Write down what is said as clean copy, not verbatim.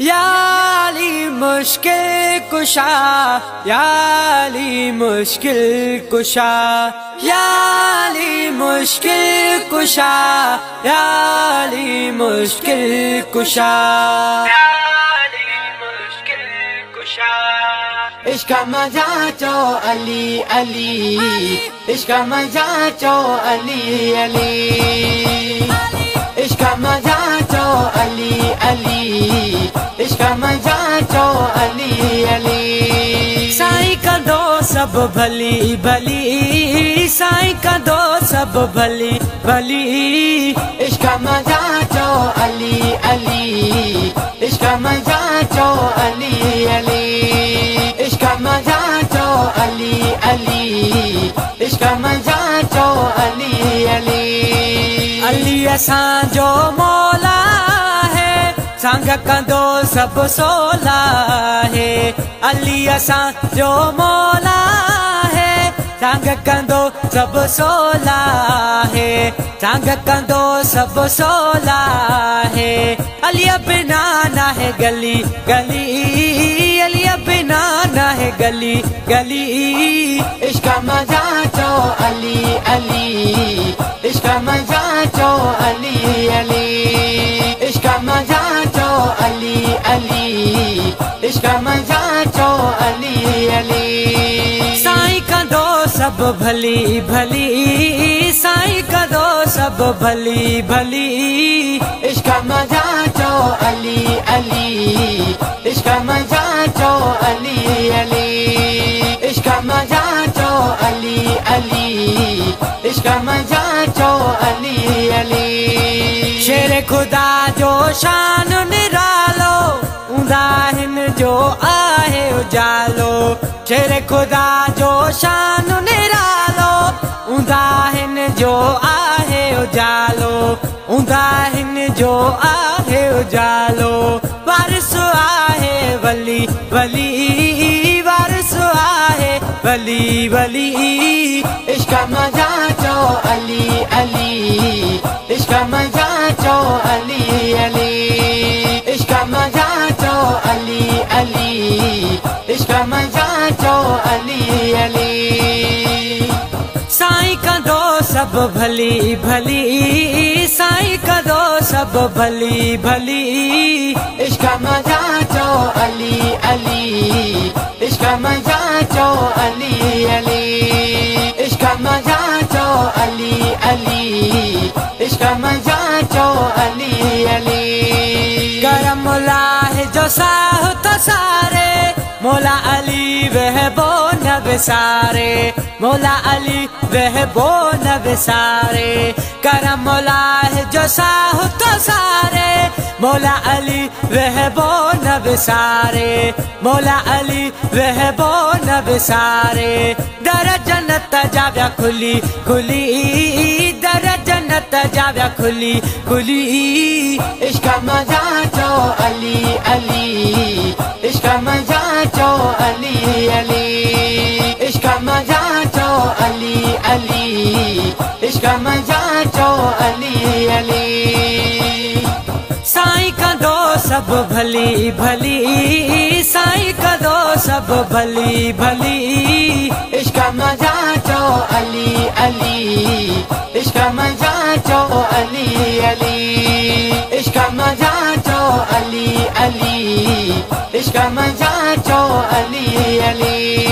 या अली मुश्किल कुशा, या अली मुश्किल कुशा, या अली मुश्किल कुशा, या अली मुश्किल कुशा, या अली मुश्किल कुशा। इश्क मजा चो अली अली, इश्क मजा चो अली अली, इश्क मजा चो अली अली, इश्क मजा चो अली अली। साईं कंदो सब भली भली, साईं कंदो सब भली भली, इश्क मजा चो अली अली, इश्क मजा चो अली अली, इश्क मजा चो अली अली, इश्क मजा चो अली अली। अली असांजो मौला है, संग कंदो सब सोला है। अली असांजो मौला है, संग कंदो सब सोला है, संग कंदो सब सोला है। अली बिना ना है गली गली, अली बिना ना है गली गली, इश्क मजा चो अली अली, इश्क मजा चो अली अली, इश्क मजा चो अली अली, इश्क मजा चो अली अली। साईं कंदो सब भली भली, साईं कंदो सब भली भली, इश्क मजा चो अली अली, इश्क मजा चो अली अली, इश्क मजा चो अली अली, इश्क मजा चो अली अली। शेर खुदा जो शान निरालो, ऊंदा हिन जो आहे उजालो। शेर खुदा जो शान निरालो, ऊंदा हिन जो आहे उजालो, ऊंदा हिन जो आहे उजालो। वारिस आहे वली वली, वारिस आहे वली वली, इश्क मजा चो अली अली, इश्क मजा चो अली अली, इश्क मजा चो अली अली, इश्क मजा चो अली अली। साईं कंदो सब भली भली, साईं कंदो सब भली भली, इश्क मजा चो अली अली, इश्क मजा चो अली अली, इश्क मजा चो अली अली, इश्क मजा चो अली अली। करम मौला है जो साहो तो सारे, मौला अली वह बो न विसारे, मौला अली वह बो न विसारे। करम मौला है जो साहो तो सारे, मौला अली वह बो न विसारे, मौला अली वह बो न विसारे। दर जन्नत जाव्या खुली खुली, दर जन्नत जाव्या खुली खुली, इश्क मजा चो अली अली, इश्क मजा चो अली अली, इश्क मजा चो अली अली, इश्क मजा चो अली अली। साईं कंदो सब भली भली, साईं कंदो सब भली भली, इश्क मजा चो अली अली, इश्क मजा चो अली अली, इश्क मजा चो अली अली, इश्क मजा चो अली अली।